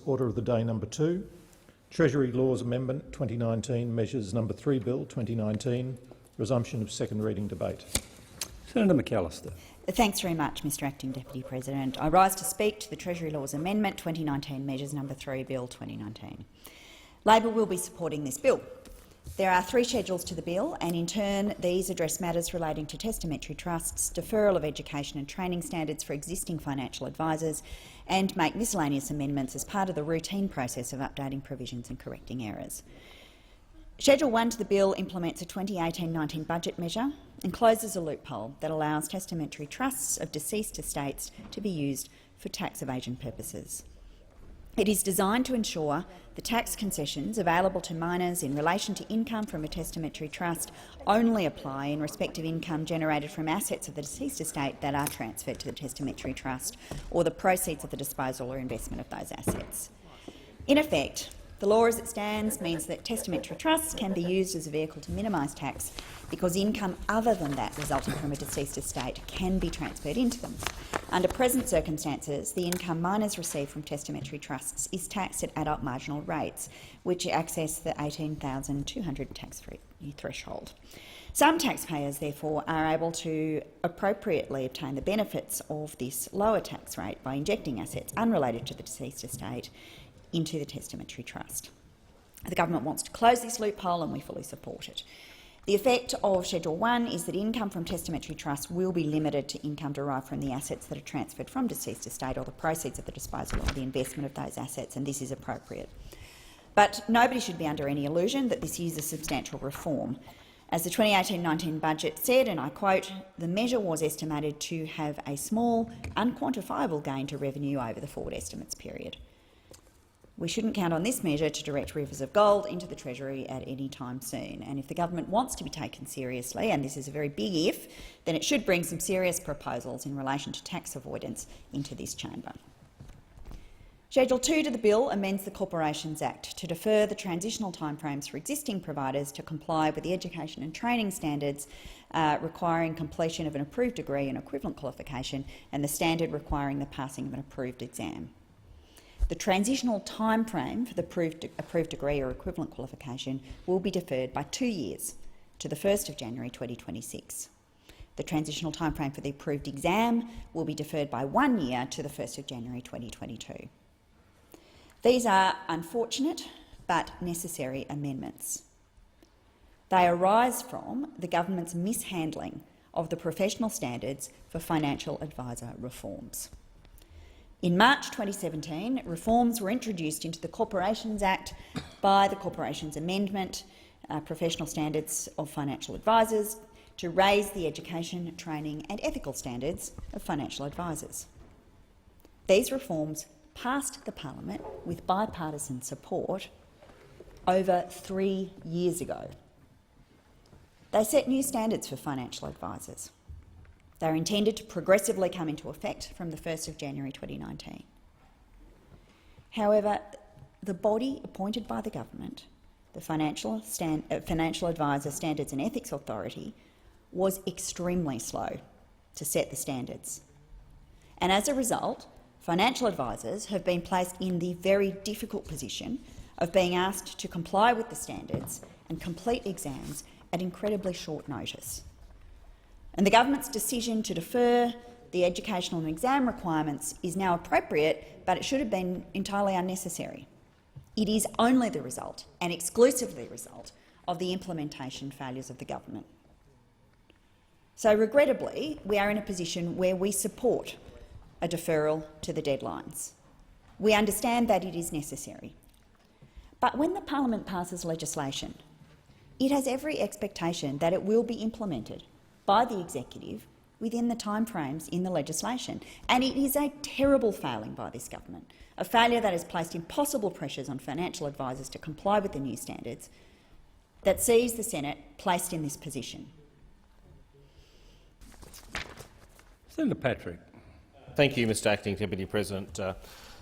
Order of the day number 2, Treasury Laws Amendment 2019, Measures number 3 Bill 2019, resumption of second reading debate. Senator McAllister. Thanks very much, Mr Acting Deputy President. I rise to speak to the Treasury Laws Amendment 2019, Measures number 3 Bill 2019. Labor will be supporting this bill. There are 3 schedules to the bill, and in turn these address matters relating to testamentary trusts, deferral of education and training standards for existing financial advisors, and make miscellaneous amendments as part of the routine process of updating provisions and correcting errors. Schedule 1 to the bill implements a 2018-19 budget measure and closes a loophole that allows testamentary trusts of deceased estates to be used for tax evasion purposes. It is designed to ensure the tax concessions available to minors in relation to income from a testamentary trust only apply in respect of income generated from assets of the deceased estate that are transferred to the testamentary trust or the proceeds of the disposal or investment of those assets. In effect, the law as it stands means that testamentary trusts can be used as a vehicle to minimise tax because income other than that resulting from a deceased estate can be transferred into them. Under present circumstances, the income minors receive from testamentary trusts is taxed at adult marginal rates, which access the $18,200 tax-free threshold. Some taxpayers, therefore, are able to appropriately obtain the benefits of this lower tax rate by injecting assets unrelated to the deceased estate into the testamentary trust. The government wants to close this loophole and we fully support it. The effect of Schedule 1 is that income from testamentary trusts will be limited to income derived from the assets that are transferred from deceased estate or the proceeds of the disposal or the investment of those assets, and this is appropriate. But nobody should be under any illusion that this is a substantial reform. As the 2018-19 budget said, and I quote, "The measure was estimated to have a small, unquantifiable gain to revenue over the forward estimates period." We shouldn't count on this measure to direct rivers of gold into the Treasury at any time soon. And if the government wants to be taken seriously, and this is a very big if, then it should bring some serious proposals in relation to tax avoidance into this chamber. Schedule 2 to the bill amends the Corporations Act to defer the transitional timeframes for existing providers to comply with the education and training standards requiring completion of an approved degree and equivalent qualification and the standard requiring the passing of an approved exam. The transitional timeframe for the approved degree or equivalent qualification will be deferred by 2 years to the 1st of January 2026. The transitional timeframe for the approved exam will be deferred by 1 year to the 1st of January 2022. These are unfortunate but necessary amendments. They arise from the government's mishandling of the professional standards for financial advisor reforms. In March 2017, reforms were introduced into the Corporations Act by the Corporations Amendment, Professional Standards of Financial Advisors, to raise the education, training and ethical standards of financial advisors. These reforms passed the Parliament with bipartisan support over 3 years ago. They set new standards for financial advisors. They are intended to progressively come into effect from the 1st of January 2019. However, the body appointed by the government, the Financial Advisor Standards and Ethics Authority, was extremely slow to set the standards. And as a result, financial advisors have been placed in the very difficult position of being asked to comply with the standards and complete exams at incredibly short notice. And the government's decision to defer the educational and exam requirements is now appropriate, but it should have been entirely unnecessary. It is only the result, and exclusively the result, of the implementation failures of the government. So, regrettably, we are in a position where we support a deferral to the deadlines. We understand that it is necessary. But when the Parliament passes legislation, it has every expectation that it will be implemented by the executive within the timeframes in the legislation. And it is a terrible failing by this government, a failure that has placed impossible pressures on financial advisors to comply with the new standards, that sees the Senate placed in this position. Senator Patrick. Thank you, Mr Acting Deputy President.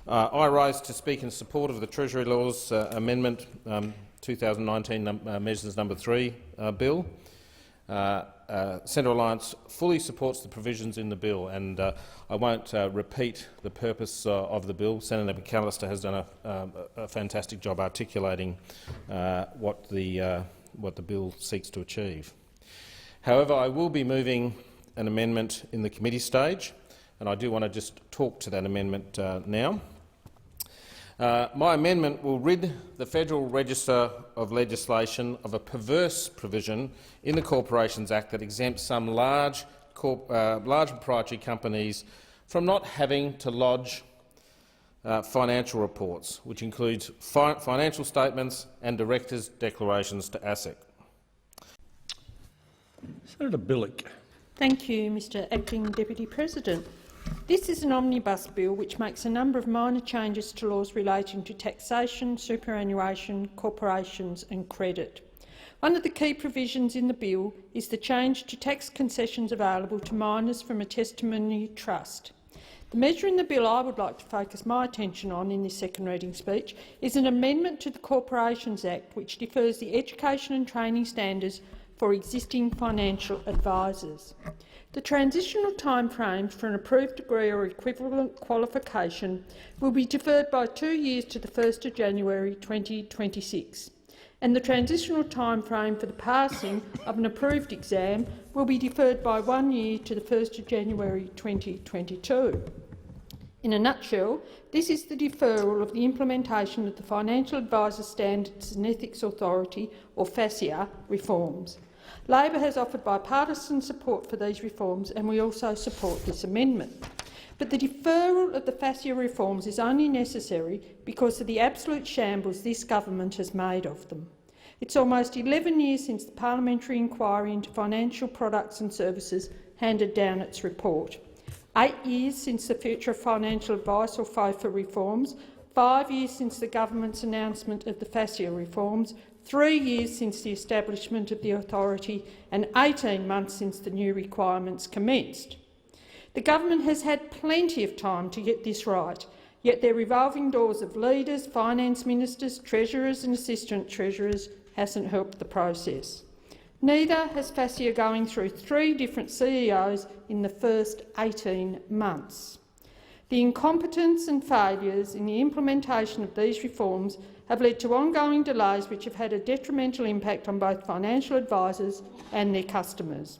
I rise to speak in support of the Treasury Laws Amendment 2019 Measures number 3 Bill. Centre Alliance fully supports the provisions in the bill, and I won't repeat the purpose of the bill. Senator McAllister has done a fantastic job articulating what the bill seeks to achieve. However, I will be moving an amendment in the committee stage, and I do want to just talk to that amendment now. My amendment will rid the Federal Register of Legislation of a perverse provision in the Corporations Act that exempts some large proprietary companies from not having to lodge financial reports, which includes financial statements and directors' declarations to ASIC. Senator Billick. Thank you, Mr Acting Deputy President. This is an omnibus bill which makes a number of minor changes to laws relating to taxation, superannuation, corporations and credit. One of the key provisions in the bill is the change to tax concessions available to minors from a testimony trust. The measure in the bill I would like to focus my attention on in this second reading speech is an amendment to the Corporations Act which defers the education and training standards for existing financial advisors. The transitional timeframe for an approved degree or equivalent qualification will be deferred by 2 years to the 1st of January 2026, and the transitional timeframe for the passing of an approved exam will be deferred by 1 year to the 1st of January 2022. In a nutshell, this is the deferral of the implementation of the Financial Advisor Standards and Ethics Authority, or FASEA, reforms. Labor has offered bipartisan support for these reforms, and we also support this amendment. But the deferral of the FASEA reforms is only necessary because of the absolute shambles this government has made of them. It's almost 11 years since the parliamentary inquiry into financial products and services handed down its report, 8 years since the Future of Financial Advice, or FOFA, reforms, 5 years since the government's announcement of the FASEA reforms, 3 years since the establishment of the authority, and 18 months since the new requirements commenced. The government has had plenty of time to get this right, yet their revolving doors of leaders, finance ministers, treasurers and assistant treasurers hasn't helped the process. Neither has FASEA going through 3 different CEOs in the first 18 months. The incompetence and failures in the implementation of these reforms have led to ongoing delays which have had a detrimental impact on both financial advisors and their customers.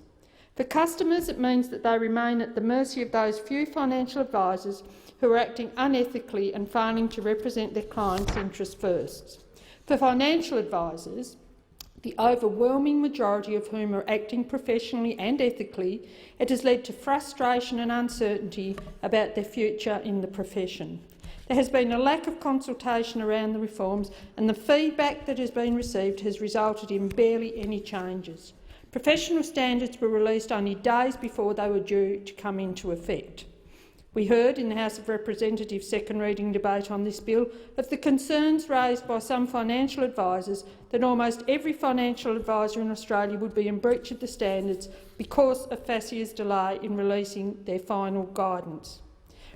For customers, it means that they remain at the mercy of those few financial advisors who are acting unethically and failing to represent their clients' interests first. For financial advisors, the overwhelming majority of whom are acting professionally and ethically, it has led to frustration and uncertainty about their future in the profession. There has been a lack of consultation around the reforms, and the feedback that has been received has resulted in barely any changes. Professional standards were released only days before they were due to come into effect. We heard in the House of Representatives' second reading debate on this bill of the concerns raised by some financial advisors that almost every financial advisor in Australia would be in breach of the standards because of FASEA's delay in releasing their final guidance.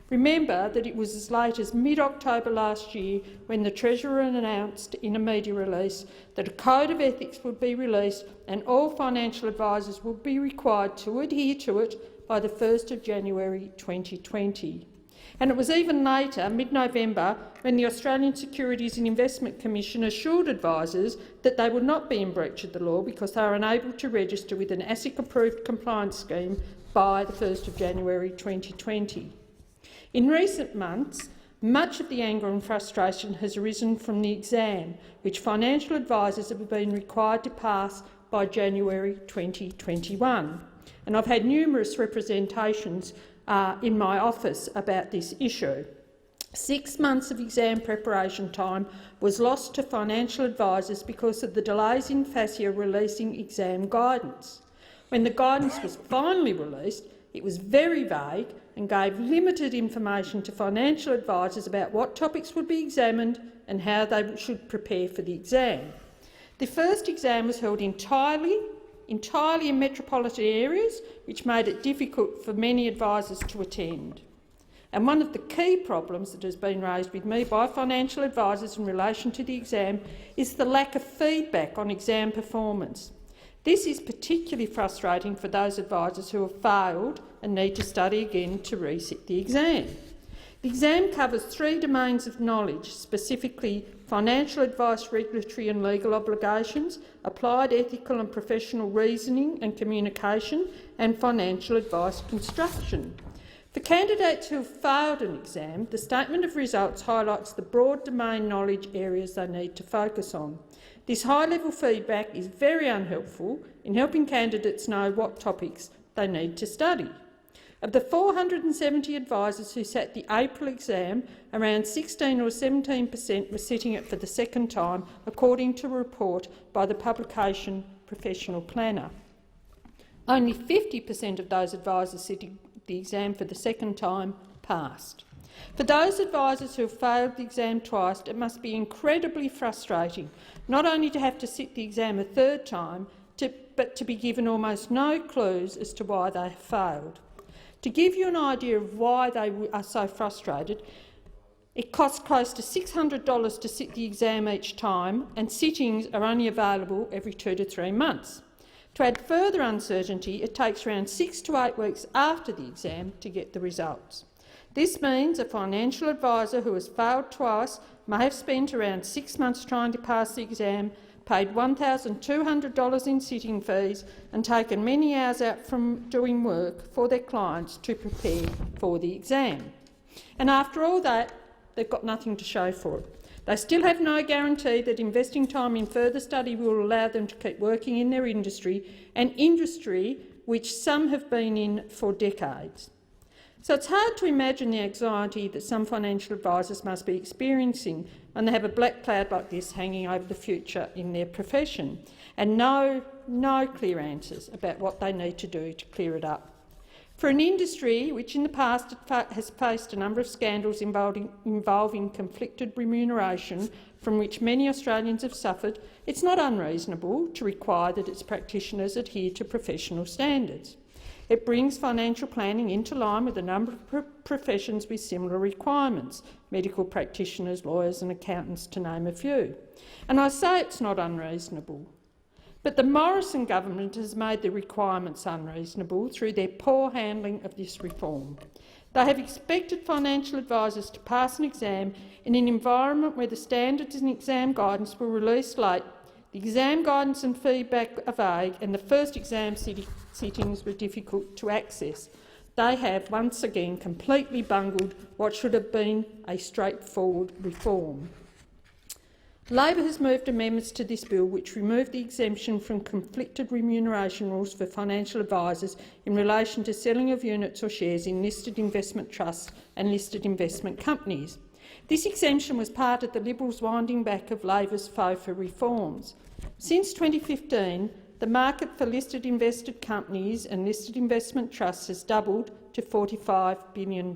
Remember that it was as late as mid-October last year when the Treasurer announced in a media release that a code of ethics would be released and all financial advisors would be required to adhere to it by the 1st of January 2020. And it was even later, mid-November, when the Australian Securities and Investment Commission assured advisors that they would not be in breach of the law because they are unable to register with an ASIC-approved compliance scheme by the 1st of January 2020. In recent months, much of the anger and frustration has arisen from the exam, which financial advisors have been required to pass by January 2021. And I've had numerous representations in my office about this issue. 6 months of exam preparation time was lost to financial advisors because of the delays in FASEA releasing exam guidance. When the guidance was finally released, it was very vague and gave limited information to financial advisors about what topics would be examined and how they should prepare for the exam. The first exam was held entirely in metropolitan areas, which made it difficult for many advisors to attend. And one of the key problems that has been raised with me by financial advisors in relation to the exam is the lack of feedback on exam performance. This is particularly frustrating for those advisors who have failed and need to study again to resit the exam. The exam covers 3 domains of knowledge, specifically financial advice, regulatory and legal obligations, applied ethical and professional reasoning and communication, and financial advice construction. For candidates who have failed an exam, the statement of results highlights the broad domain knowledge areas they need to focus on. This high-level feedback is very unhelpful in helping candidates know what topics they need to study. Of the 470 advisors who sat the April exam, around 16 or 17% were sitting it for the second time, according to a report by the publication Professional Planner. Only 50% of those advisors sitting the exam for the second time passed. For those advisors who have failed the exam twice, it must be incredibly frustrating not only to have to sit the exam a third time, but to be given almost no clues as to why they have failed. To give you an idea of why they are so frustrated, it costs close to $600 to sit the exam each time, and sittings are only available every 2 to 3 months. To add further uncertainty, it takes around 6 to 8 weeks after the exam to get the results. This means a financial advisor who has failed twice may have spent around 6 months trying to pass the exam, paid $1,200 in sitting fees and taken many hours out from doing work for their clients to prepare for the exam. And after all that, they've got nothing to show for it. They still have no guarantee that investing time in further study will allow them to keep working in their industry, an industry which some have been in for decades. So it's hard to imagine the anxiety that some financial advisors must be experiencing when they have a black cloud like this hanging over the future in their profession, and no clear answers about what they need to do to clear it up. For an industry which in the past has faced a number of scandals involving conflicted remuneration from which many Australians have suffered, it's not unreasonable to require that its practitioners adhere to professional standards. It brings financial planning into line with a number of professions with similar requirements, medical practitioners, lawyers and accountants, to name a few. And I say it's not unreasonable. But the Morrison government has made the requirements unreasonable through their poor handling of this reform. They have expected financial advisors to pass an exam in an environment where the standards and exam guidance were released late, the exam guidance and feedback are vague, and the first exam sittings were difficult to access. They have once again completely bungled what should have been a straightforward reform. Labor has moved amendments to this bill which remove the exemption from conflicted remuneration rules for financial advisors in relation to selling of units or shares in listed investment trusts and listed investment companies. This exemption was part of the Liberals' winding back of Labor's FASEA reforms. Since 2015, the market for listed invested companies and listed investment trusts has doubled to $45 billion,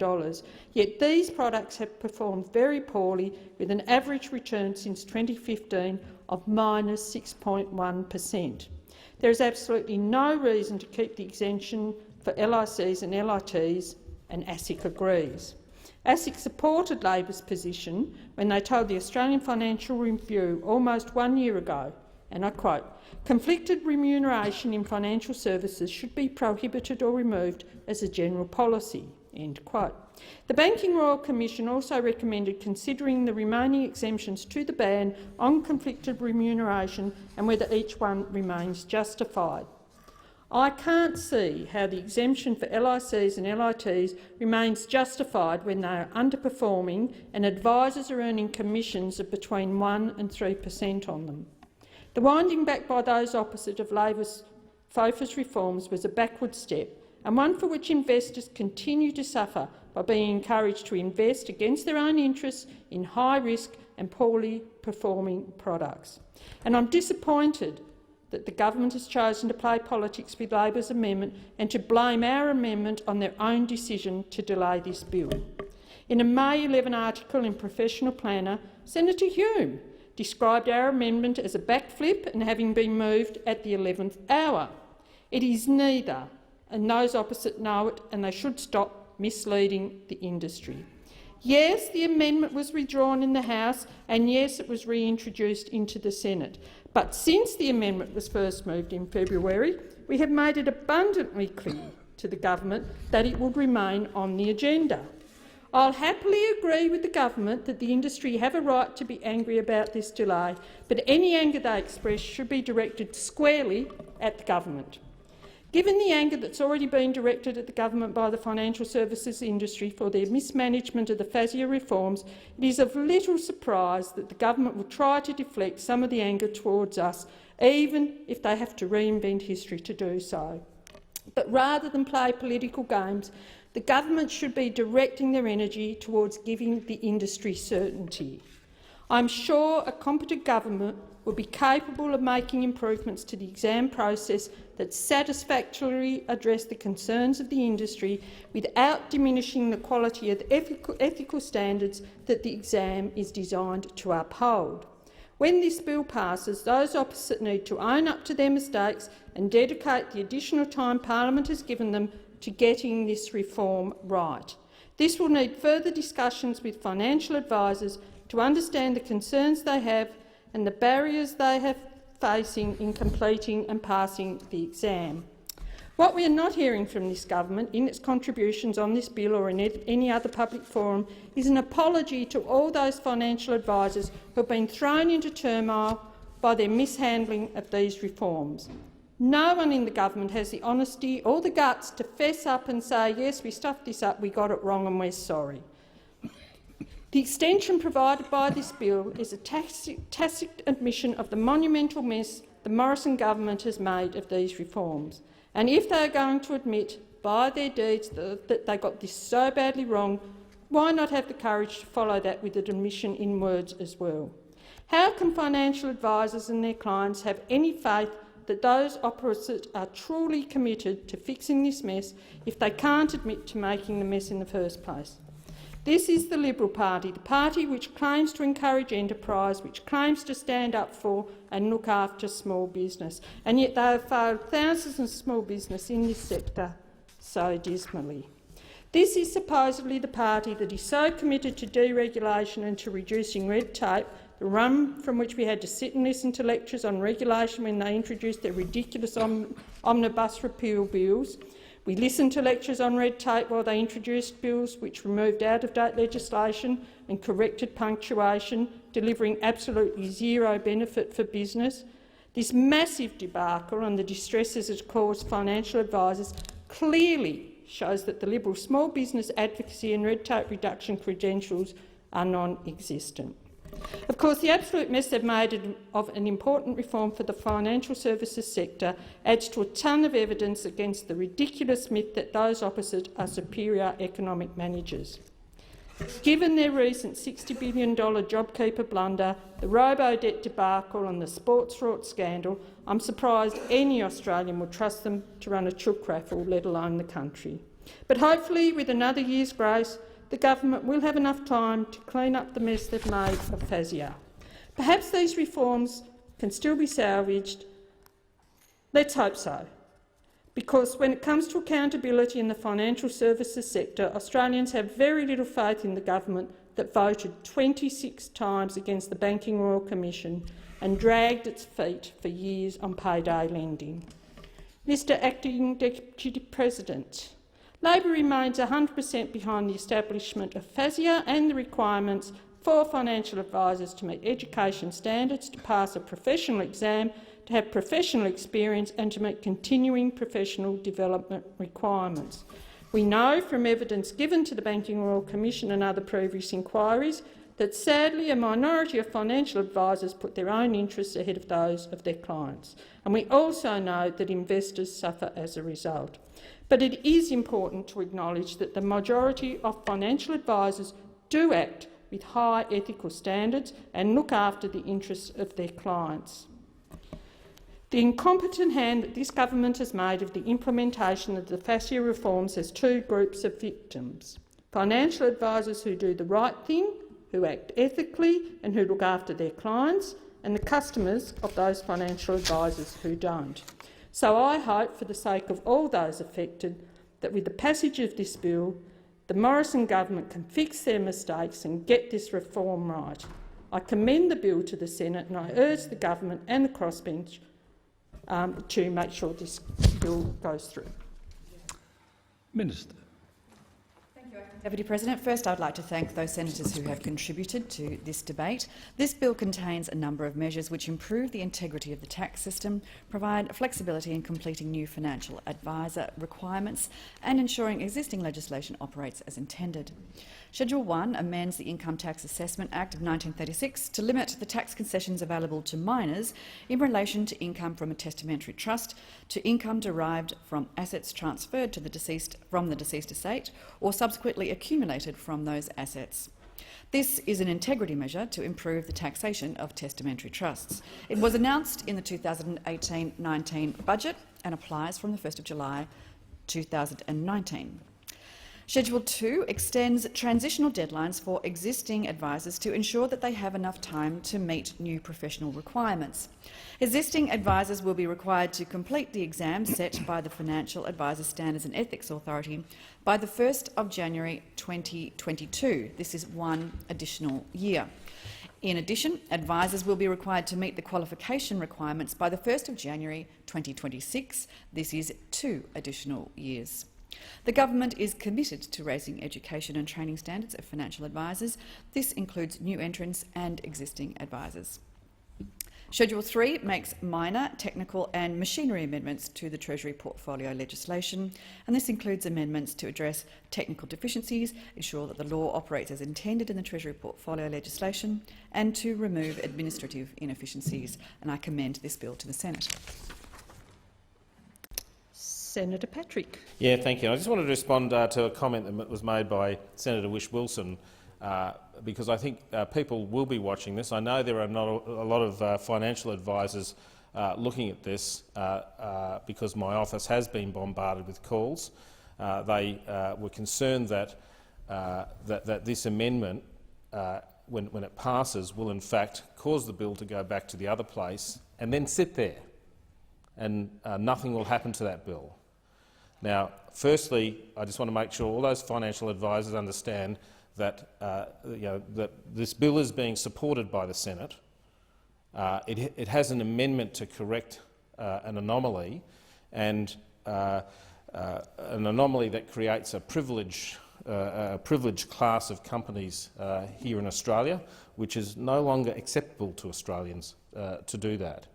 yet these products have performed very poorly, with an average return since 2015 of minus 6.1%. There is absolutely no reason to keep the exemption for LICs and LITs, and ASIC agrees. ASIC supported Labor's position when they told the Australian Financial Review almost 1 year ago, and I quote, "Conflicted remuneration in financial services should be prohibited or removed as a general policy." End quote. The Banking Royal Commission also recommended considering the remaining exemptions to the ban on conflicted remuneration and whether each one remains justified. I can't see how the exemption for LICs and LITs remains justified when they are underperforming and advisors are earning commissions of between 1% and 3% on them. The winding back by those opposite of Labor's FOFA's reforms was a backward step, and one for which investors continue to suffer by being encouraged to invest against their own interests in high-risk and poorly performing products. And I'm disappointed that the government has chosen to play politics with Labor's amendment and to blame our amendment on their own decision to delay this bill. In a May 11 article in Professional Planner, Senator Hume described our amendment as a backflip and having been moved at the 11th hour. It is neither, and those opposite know it, and they should stop misleading the industry. Yes, the amendment was withdrawn in the House, and yes, it was reintroduced into the Senate. But since the amendment was first moved in February, we have made it abundantly clear to the government that it would remain on the agenda. I'll happily agree with the government that the industry have a right to be angry about this delay, but any anger they express should be directed squarely at the government. Given the anger that's already been directed at the government by the financial services industry for their mismanagement of the FASEA reforms, it is of little surprise that the government will try to deflect some of the anger towards us, even if they have to reinvent history to do so. But rather than play political games, the government should be directing their energy towards giving the industry certainty. I'm sure a competent government will be capable of making improvements to the exam process that satisfactorily address the concerns of the industry without diminishing the quality of the ethical standards that the exam is designed to uphold. When this bill passes, those opposite need to own up to their mistakes and dedicate the additional time Parliament has given them to getting this reform right. This will need further discussions with financial advisors to understand the concerns they have and the barriers they have facing in completing and passing the exam. What we are not hearing from this government in its contributions on this bill or in any other public forum is an apology to all those financial advisors who have been thrown into turmoil by their mishandling of these reforms. No one in the government has the honesty or the guts to fess up and say, yes, we stuffed this up, we got it wrong and we're sorry. The extension provided by this bill is a tacit admission of the monumental mess the Morrison government has made of these reforms. And if they are going to admit by their deeds that they got this so badly wrong, why not have the courage to follow that with an admission in words as well? How can financial advisors and their clients have any faith that those opposite are truly committed to fixing this mess if they can't admit to making the mess in the first place? This is the Liberal Party, the party which claims to encourage enterprise, which claims to stand up for and look after small business, and yet they have failed thousands of small business in this sector so dismally. This is supposedly the party that is so committed to deregulation and to reducing red tape, the run from which we had to sit and listen to lectures on regulation when they introduced their ridiculous omnibus repeal bills. We listened to lectures on red tape while they introduced bills which removed out-of-date legislation and corrected punctuation, delivering absolutely zero benefit for business. This massive debacle on the distresses it caused financial advisors clearly shows that the Liberal small business advocacy and red tape reduction credentials are non-existent. Of course, the absolute mess they've made of an important reform for the financial services sector adds to a ton of evidence against the ridiculous myth that those opposite are superior economic managers. Given their recent $60 billion JobKeeper blunder, the robo-debt debacle and the sports fraud scandal, I'm surprised any Australian would trust them to run a chook raffle, let alone the country. But hopefully, with another year's grace, the government will have enough time to clean up the mess they've made of FASEA. Perhaps these reforms can still be salvaged. Let's hope so. Because when it comes to accountability in the financial services sector, Australians have very little faith in the government that voted 26 times against the Banking Royal Commission and dragged its feet for years on payday lending. Mr Acting Deputy President, Labor remains 100% behind the establishment of FASEA and the requirements for financial advisors to meet education standards, to pass a professional exam, to have professional experience and to meet continuing professional development requirements. We know from evidence given to the Banking Royal Commission and other previous inquiries that sadly a minority of financial advisors put their own interests ahead of those of their clients. And we also know that investors suffer as a result. But it is important to acknowledge that the majority of financial advisors do act with high ethical standards and look after the interests of their clients. The incompetent hand that this government has made of the implementation of the FASEA reforms has two groups of victims: financial advisors who do the right thing, who act ethically and who look after their clients, and the customers of those financial advisors who don't. So I hope, for the sake of all those affected, that with the passage of this bill, The Morrison government can fix their mistakes and get this reform right. I commend the bill to the Senate and I urge the government and the crossbench to make sure this bill goes through. Minister. Deputy President, first I'd like to thank those senators who have contributed to this debate. This bill contains a number of measures which improve the integrity of the tax system, provide flexibility in completing new financial advisor requirements and ensuring existing legislation operates as intended. Schedule 1 amends the Income Tax Assessment Act of 1936 to limit the tax concessions available to minors in relation to income from a testamentary trust to income derived from assets transferred to the deceased from the deceased estate or subsequently accumulated from those assets. This is an integrity measure to improve the taxation of testamentary trusts. It was announced in the 2018-19 budget and applies from the 1st of July 2019. Schedule 2 extends transitional deadlines for existing advisors to ensure that they have enough time to meet new professional requirements. Existing advisors will be required to complete the exam set by the Financial Advisor Standards and Ethics Authority by the 1st of January 2022. This is 1 additional year. In addition, advisors will be required to meet the qualification requirements by the 1st of January 2026. This is 2 additional years. The government is committed to raising education and training standards of financial advisors. This includes new entrants and existing advisors. Schedule 3 makes minor technical and machinery amendments to the Treasury portfolio legislation, and this includes amendments to address technical deficiencies, ensure that the law operates as intended in the Treasury portfolio legislation, and to remove administrative inefficiencies. And I commend this bill to the Senate. Senator Patrick. Yeah, thank you. I just wanted to respond to a comment that was made by Senator Whish-Wilson, because I think people will be watching this. I know there are not a lot of financial advisors looking at this because my office has been bombarded with calls. They were concerned that this amendment, when it passes, will in fact cause the bill to go back to the other place and then sit there, and nothing will happen to that bill. Now, firstly, I just want to make sure all those financial advisors understand that, that this bill is being supported by the Senate. It has an amendment to correct an anomaly, and an anomaly that creates a privileged class of companies here in Australia, which is no longer acceptable to Australians to do that.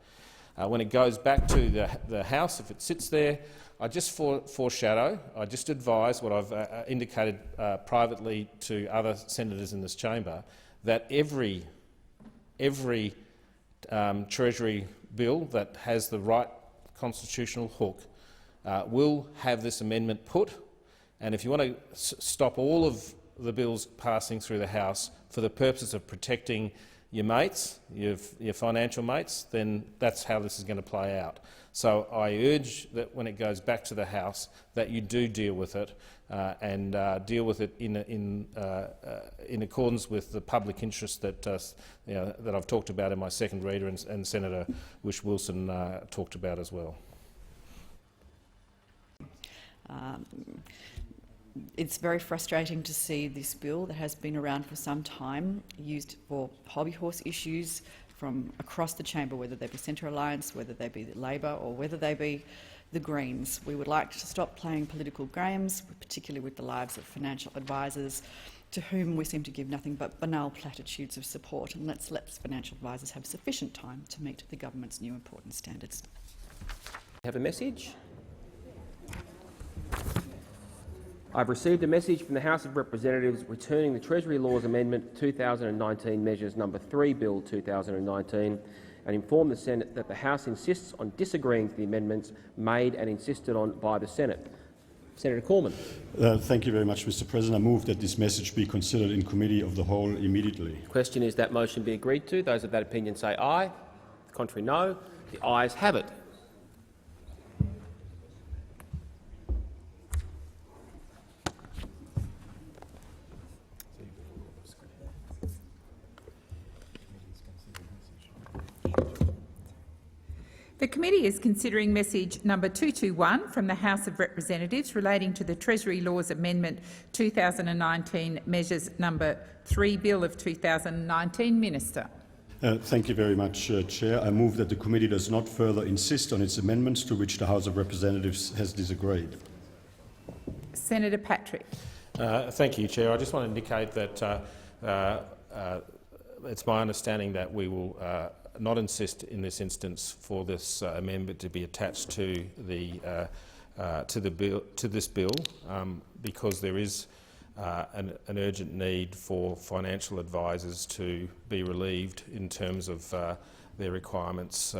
When it goes back to the House, if it sits there, I just foreshadow, I just advise what I've indicated privately to other senators in this chamber, that every Treasury bill that has the right constitutional hook will have this amendment put, and if you want to stop all of the bills passing through the House for the purpose of protecting your mates, your financial mates, then that's how this is going to play out. So I urge that when it goes back to the House that you do deal with it and deal with it in accordance with the public interest that that I've talked about in my second reader and Senator Whish-Wilson talked about as well. It's very frustrating to see this bill that has been around for some time used for hobby horse issues from across the chamber, whether they be Centre Alliance, whether they be Labor or whether they be the Greens. We would like to stop playing political games, particularly with the lives of financial advisors to whom we seem to give nothing but banal platitudes of support, and let's let financial advisors have sufficient time to meet the government's new important standards. Have a message? I've received a message from the House of Representatives returning the Treasury Laws Amendment 2019 Measures No. 3 Bill 2019 and inform the Senate that the House insists on disagreeing to the amendments made and insisted on by the Senate. Senator Cormann. Thank you very much, Mr. President. I move that this message be considered in Committee of the Whole immediately. The question is that motion be agreed to. Those of that opinion say aye. The contrary, no. The ayes have it. The committee is considering message number 221 from the House of Representatives relating to the Treasury Laws Amendment 2019 Measures number 3 Bill of 2019. Minister. Thank you very much, Chair. I move that the committee does not further insist on its amendments to which the House of Representatives has disagreed. Senator Patrick. Thank you, Chair. I just want to indicate that it's my understanding that we will not insist in this instance for this amendment to be attached to this bill because there is an urgent need for financial advisors to be relieved in terms of their requirements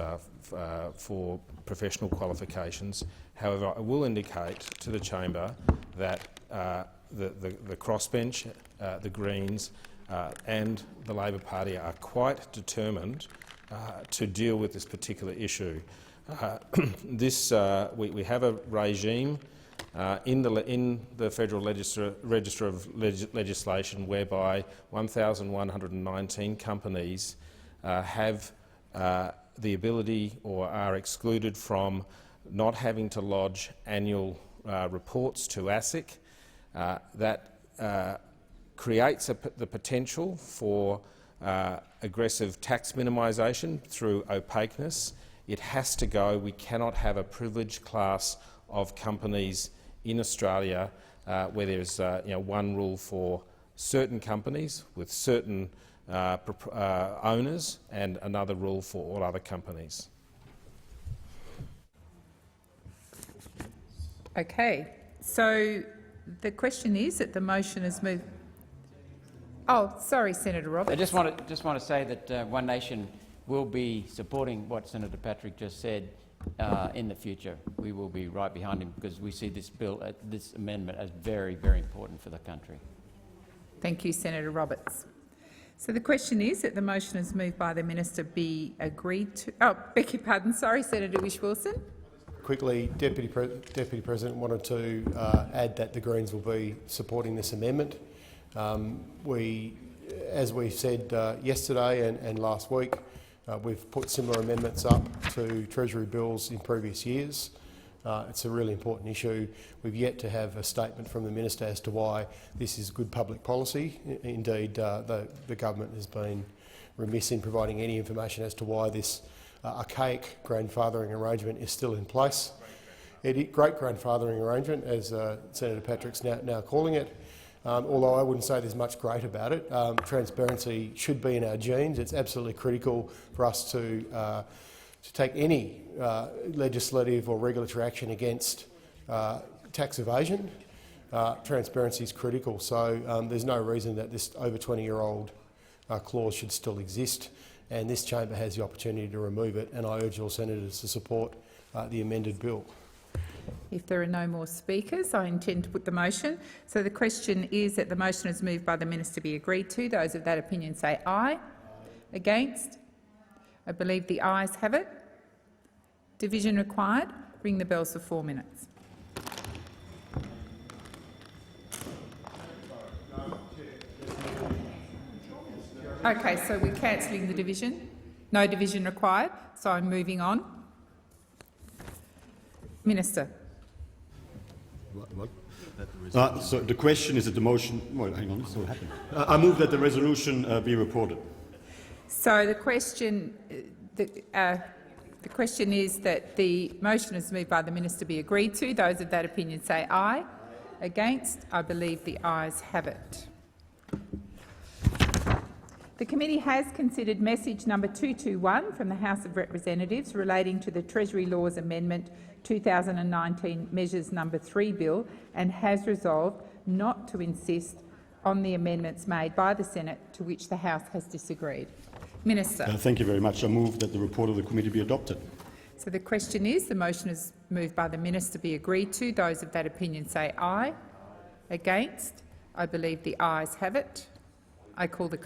for professional qualifications. However, I will indicate to the chamber that the crossbench, the Greens and the Labor Party are quite determined to deal with this particular issue. We have a regime in the Federal Register of Legislation whereby 1,119 companies have the ability or are excluded from not having to lodge annual reports to ASIC. That creates the potential for aggressive tax minimisation through opaqueness. It has to go. We cannot have a privileged class of companies in Australia where there's one rule for certain companies with certain owners and another rule for all other companies. Okay, so the question is that the motion is moved. Oh, sorry, Senator Roberts. I just want to say that One Nation will be supporting what Senator Patrick just said in the future. We will be right behind him because we see this bill, this amendment, as very, very important for the country. Thank you, Senator Roberts. So the question is that the motion is moved by the minister be agreed to. Oh, beg your pardon. Sorry, Senator Whish-Wilson. Quickly, Deputy President wanted to add that the Greens will be supporting this amendment. As we said yesterday and last week, we've put similar amendments up to Treasury bills in previous years. It's a really important issue. We've yet to have a statement from the minister as to why this is good public policy. Indeed, the government has been remiss in providing any information as to why this archaic grandfathering arrangement is still in place. Great grandfathering arrangement, as Senator Patrick's now calling it. Although I wouldn't say there's much great about it. Transparency should be in our genes. It's absolutely critical for us to take any legislative or regulatory action against tax evasion. Transparency is critical, so there's no reason that this over 20-year-old clause should still exist, and this chamber has the opportunity to remove it, and I urge all senators to support the amended bill. If there are no more speakers, I intend to put the motion. So the question is that the motion is moved by the minister be agreed to. Those of that opinion say aye. Against? I believe the ayes have it. Division required. Ring the bells for 4 minutes. Okay, so we're cancelling the division. No division required, so I'm moving on. Minister. What? So the question is that the motion. Well, hang on. So what happened? I move that the resolution be reported. So the question is that the motion is moved by the minister be agreed to. Those of that opinion say aye. Against? I believe the ayes have it. The committee has considered message number 221 from the House of Representatives relating to the Treasury Laws Amendment 2019 Measures number 3 Bill and has resolved not to insist on the amendments made by the Senate to which the House has disagreed. Minister. Thank you very much. I move that the report of the committee be adopted. So the question is, the motion is moved by the minister be agreed to. Those of that opinion say aye. Against? I believe the ayes have it. I call the